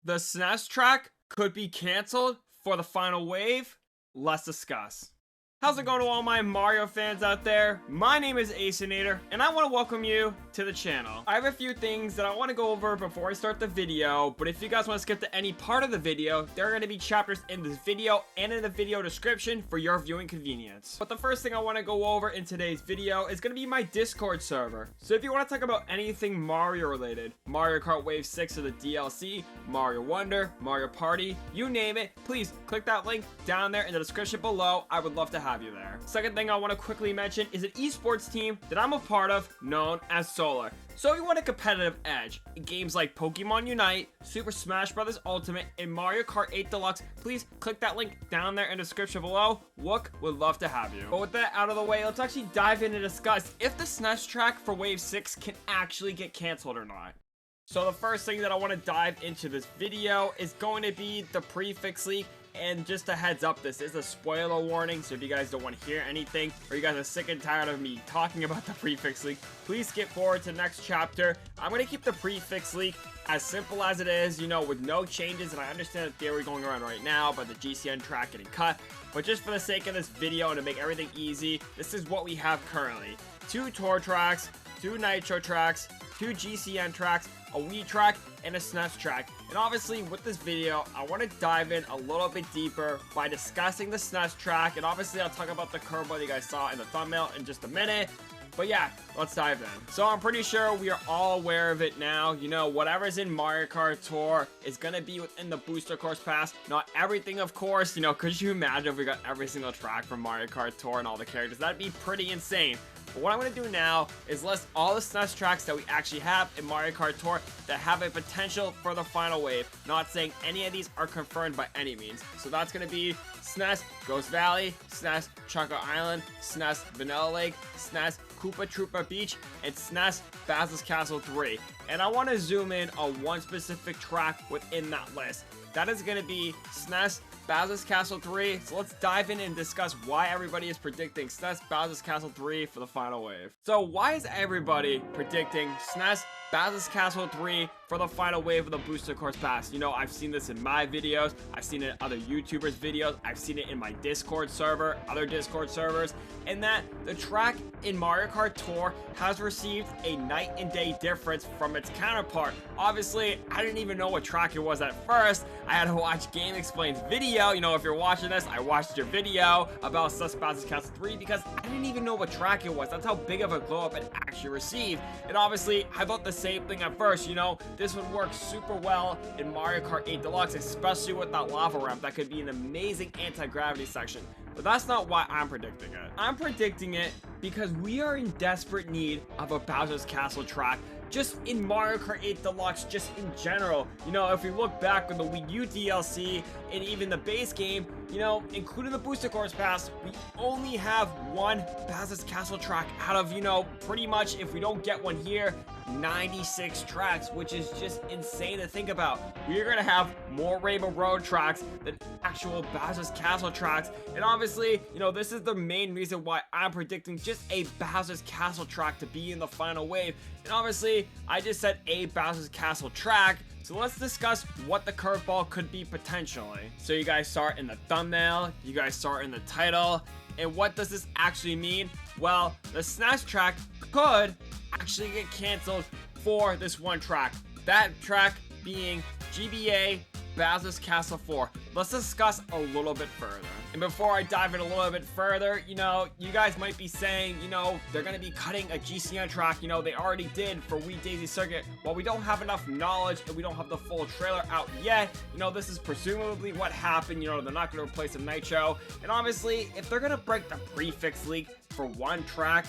The SNES track could be canceled for the final wave. Let's discuss. How's it going to all my Mario fans out there? My name is xXaceinaterXx, and I want to welcome you to the channel. I have a few things that I want to go over before I start the video, but if you guys want to skip to any part of the video, there are going to be chapters in this video and in the video description for your viewing convenience. But the first thing I want to go over in today's video is going to be my Discord server. So if you want to talk about anything Mario related, Mario Kart Wave 6 or the DLC, Mario Wonder, Mario Party, you name it, please click that link down there in the description below. I would love to have you there. Second thing I want to quickly mention is an esports team that I'm a part of known as Solar. So if you want a competitive edge in games like Pokemon Unite, Super Smash Bros. Ultimate, and Mario Kart 8 Deluxe, please click that link down there in the description below. Wook would love to have you. But with that out of the way, let's actually dive in and discuss if the SNES track for Wave 6 can actually get canceled or not. So the first thing that I want to dive into this video is going to be the Prefix leak. And just a heads up, this is a spoiler warning, so if you guys don't want to hear anything, or you guys are sick and tired of me talking about the Prefix leak, please skip forward to the next chapter. I'm going to keep the Prefix leak as simple as it is, you know, with no changes, and I understand the theory going around right now about the GCN track getting cut, but just for the sake of this video and to make everything easy, this is what we have currently. 2 tour tracks, 2 Nitro tracks, 2 GCN tracks, a Wii track, and a SNES track. And obviously with this video, I want to dive in a little bit deeper by discussing the SNES track, and obviously I'll talk about the curveball that you guys saw in the thumbnail in just a minute. But yeah, let's dive in. So I'm pretty sure we are all aware of it now. You know, whatever's in Mario Kart Tour is gonna be within the Booster Course Pass. Not everything, of course. You know, could you imagine if we got every single track from Mario Kart Tour and all the characters? That'd be pretty insane. But what I'm going to do now is list all the SNES tracks that we actually have in Mario Kart Tour that have a potential for the final wave. Not saying any of these are confirmed by any means. So that's going to be SNES Ghost Valley, SNES Choco Island, SNES Vanilla Lake, SNES Koopa Troopa Beach, and SNES Bowser's Castle 3. And I want to zoom in on one specific track within that list. That is going to be SNES Bowser's Castle 3. So let's dive in and discuss why everybody is predicting SNES Bowser's Castle 3 for the final wave. So why is everybody predicting SNES Bowser's Castle 3 for the final wave of the Booster Course Pass? You know, I've seen this in my videos, I've seen it in other YouTubers' videos, I've seen it in my Discord server, other Discord servers, and that the track in Mario Kart Tour has received a night and day difference from its counterpart. Obviously, I didn't even know what track it was at first. I had to watch Game Explain's video. You know, if you're watching this, I watched your video about SNES Bowser's Castle 3 because I didn't even know what track it was. That's how big of a glow up it actually received. And obviously, I thought the same thing at first. You know, this would work super well in Mario Kart 8 Deluxe, especially with that lava ramp. That could be an amazing anti-gravity section. But that's not why I'm predicting it. I'm predicting it because we are in desperate need of a Bowser's Castle track just in Mario Kart 8 Deluxe, just in general. You know, if we look back on the Wii U DLC and even the base game, you know, including the Booster Course Pass, we only have one Bowser's Castle track out of, you know, pretty much, if we don't get one here, 96 tracks, which is just insane to think about. We are going to have more Rainbow Road tracks than actual Bowser's Castle tracks. And obviously, you know, this is the main reason why I'm predicting just a Bowser's Castle track to be in the final wave. And obviously, I just said a Bowser's Castle track. So let's discuss what the curveball could be potentially. So you guys saw it in the thumbnail, you guys saw it in the title, and what does this actually mean? Well, the SNES track could actually get canceled for this one track. That track being GBA Bowser's Castle 4. Let's discuss a little bit further. And before I dive in a little bit further, you know, you guys might be saying, you know, they're going to be cutting a GCN track. You know, they already did for Wii Daisy Circuit. While we don't have enough knowledge and we don't have the full trailer out yet, you know, this is presumably what happened. You know, they're not going to replace a Nitro. And obviously, if they're going to break the Prefix leak for one track,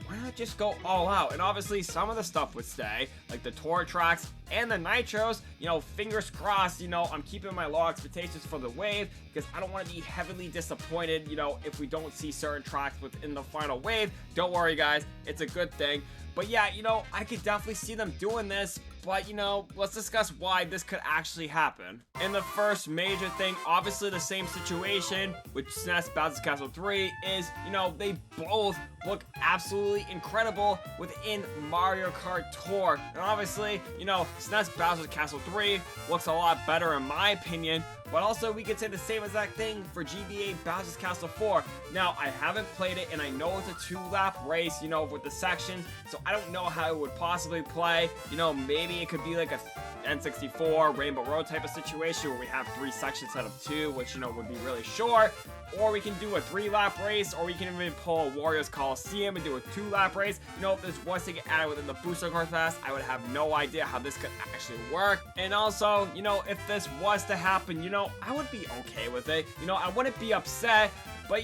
why not just go all out? And obviously some of the stuff would stay, like the tour tracks and the Nitros. You know, fingers crossed, you know, I'm keeping my low expectations for the wave because I don't want to be heavily disappointed, you know, if we don't see certain tracks within the final wave. Don't worry guys, it's a good thing. But yeah, you know, I could definitely see them doing this But, let's discuss why this could actually happen. And the first major thing, obviously the same situation with SNES Bowser's Castle 3 is, they both look absolutely incredible within Mario Kart Tour. And obviously, SNES Bowser's Castle 3 looks a lot better in my opinion. But also, we could say the same exact thing for GBA Bowser's Castle 4. Now, I haven't played it, and I know it's a 2-lap race, with the sections, so I don't know how it would possibly play. Maybe it could be like a N64 Rainbow Road type of situation where we have 3 sections instead of 2, which, would be really short. Or we can do a 3-lap race, or we can even pull a Warriors Coliseum and do a 2-lap race. If this was to get added within the Booster Course Pass, I would have no idea how this could actually work. And also, if this was to happen, I would be okay with it. I wouldn't be upset, but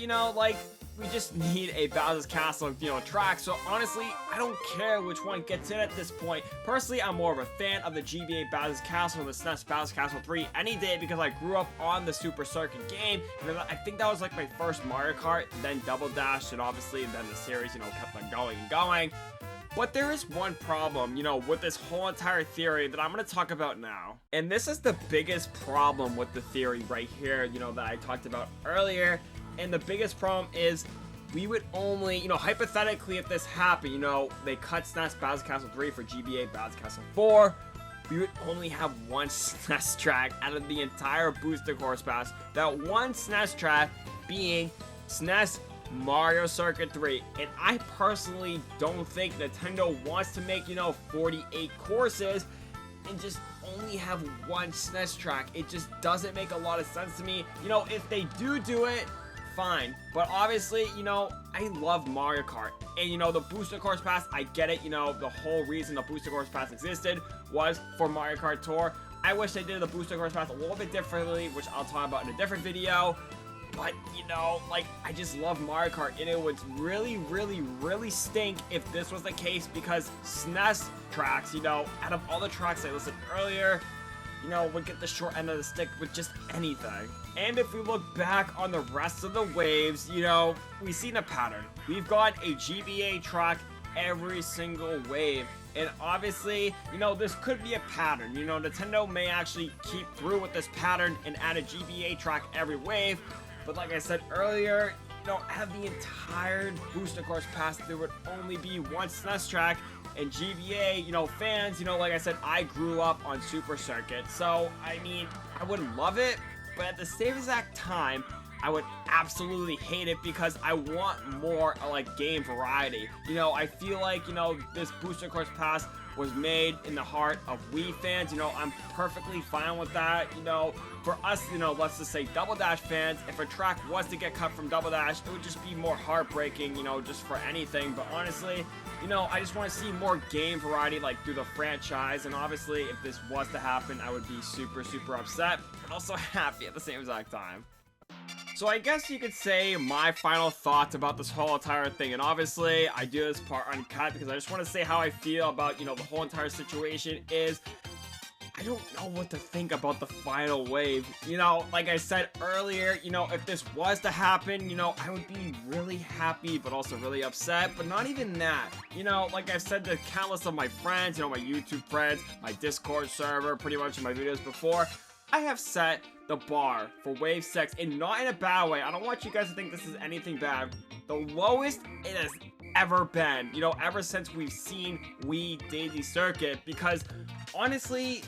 we just need a Bowser's Castle, track. So honestly, I don't care which one gets in at this point. Personally, I'm more of a fan of the GBA Bowser's Castle and the SNES Bowser's Castle 3 any day because I grew up on the Super Circuit game. And I think that was like my first Mario Kart, then Double Dash, and obviously then the series, kept on going and going. But there is one problem, with this whole entire theory that I'm going to talk about now. And this is the biggest problem with the theory right here, that I talked about earlier. And the biggest problem is we would only, hypothetically if this happened, they cut SNES Bowser's Castle 3 for GBA Bowser's Castle 4, we would only have one SNES track out of the entire Booster Course Pass. That one SNES track being SNES Mario Circuit 3. And I personally don't think Nintendo wants to make, 48 courses and just only have one SNES track. It just doesn't make a lot of sense to me. If they do it, fine. But obviously, I love Mario Kart. And, the Booster Course Pass, I get it. The whole reason the Booster Course Pass existed was for Mario Kart Tour. I wish they did the Booster Course Pass a little bit differently, which I'll talk about in a different video. But, I just love Mario Kart, and it would really, really, really stink if this was the case because SNES tracks, out of all the tracks I listed earlier, would get the short end of the stick with just anything. And if we look back on the rest of the waves, we've seen a pattern. We've got a GBA track every single wave. And obviously, this could be a pattern. Nintendo may actually keep through with this pattern and add a GBA track every wave. But like I said earlier, have the entire Booster Course Pass, there would only be one SNES track. And GBA, fans, like I said, I grew up on Super Circuit. So, I wouldn't love it, but at the same exact time, I would absolutely hate it because I want more, game variety. I feel like, this Booster Course Pass was made in the heart of Wii fans. I'm perfectly fine with that. For us, let's just say Double Dash fans, if a track was to get cut from Double Dash, it would just be more heartbreaking, just for anything. But honestly, I just want to see more game variety, through the franchise. And obviously, if this was to happen, I would be super, super upset, but also happy at the same exact time. So I guess you could say my final thoughts about this whole entire thing, and obviously I do this part uncut because I just want to say how I feel about, the whole entire situation is I don't know what to think about the final wave. Like I said earlier, if this was to happen, I would be really happy but also really upset, but not even that. Like I've said to countless of my friends, my YouTube friends, my Discord server, pretty much in my videos before, I have set the bar for Wave 6, and not in a bad way. I don't want you guys to think this is anything bad. The lowest it has ever been, ever since we've seen Wii Daisy Circuit, because honestly,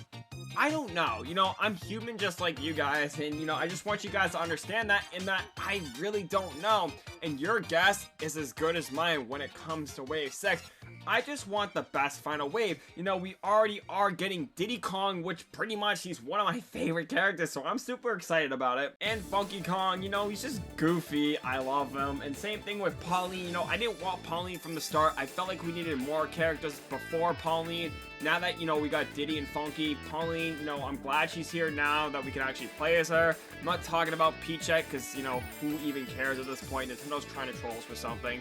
I don't know. I'm human just like you guys, and, I just want you guys to understand that, and that I really don't know, and your guess is as good as mine when it comes to Wave 6. I just want the best final wave. We already are getting Diddy Kong, which pretty much he's one of my favorite characters, so I'm super excited about it. And Funky Kong, he's just goofy. I love him. And same thing with Pauline. I didn't want Pauline from the start. I felt like we needed more characters before Pauline. Now that, we got Diddy and Funky, Pauline, I'm glad she's here now that we can actually play as her. I'm not talking about Peach yet, because, who even cares at this point? Nintendo's trying to troll us for something.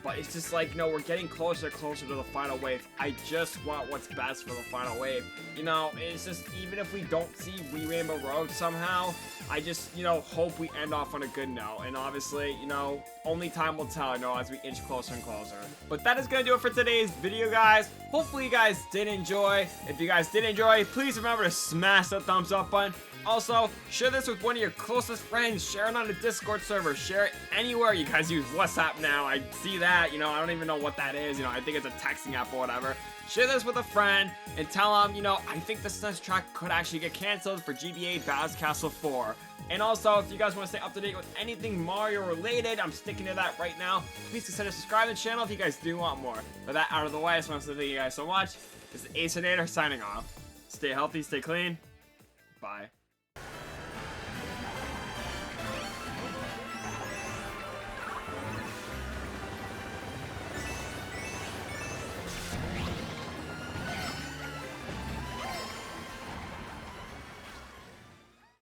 but it's just like, you know, we're getting closer and closer to the final wave. I just want what's best for the final wave. You know, it's just, even if we don't see Rainbow Road somehow, I just, you know, hope we end off on a good note. And obviously, you know, only time will tell, you know, as we inch closer and closer. But that is going to do it for today's video, guys. Hopefully you guys did enjoy. If you guys did enjoy, please remember to smash that thumbs up button. Also, share this with one of your closest friends. Share it on the Discord server. Share it anywhere. You guys use WhatsApp now. I see that. You know, I don't even know what that is. You know, I think it's a texting app or whatever. Share this with a friend and tell them, you know, I think the SNES track could actually get canceled for GBA Bowser's Castle 4. And also, if you guys want to stay up to date with anything Mario related, I'm sticking to that right now. Please consider subscribing to the channel if you guys do want more. With that out of the way, I just want to say thank you guys so much. This is xXaceinater signing off. Stay healthy, stay clean. Bye.